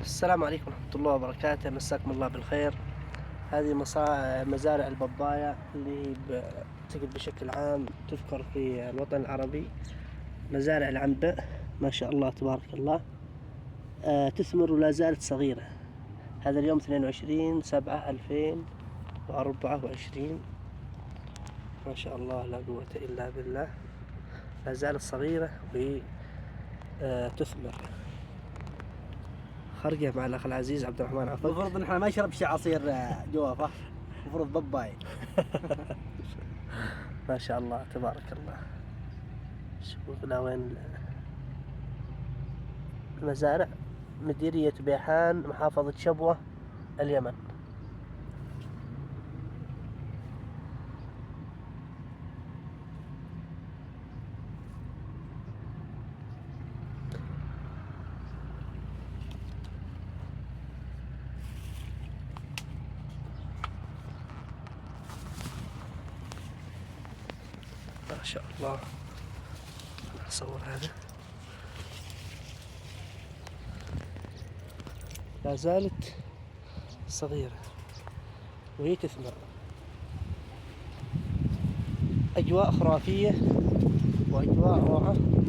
السلام عليكم ورحمة الله وبركاته، مساكم الله بالخير. هذه مزارع البابايا اللي تعتقد بشكل عام تذكر في الوطن العربي. مزارع العنبة ما شاء الله تبارك الله، تثمر ولا زالت صغيرة. هذا اليوم 22/7/2024. ما شاء الله لا قوة إلا بالله، لا زالت صغيرة وتثمر. خرجة مع الأخ العزيز عبد الرحمن عفوا. المفروض نحن ما نشرب شي عصير جوافة، المفروض باباي. ما شاء الله تبارك الله. شوفنا وين المزارع. مديرية بيحان، محافظة شبوة، اليمن. ما شاء الله. أنا أصور هذا. لا زالت صغيرة وهي تثمر. أجواء خرافية وأجواء روعة.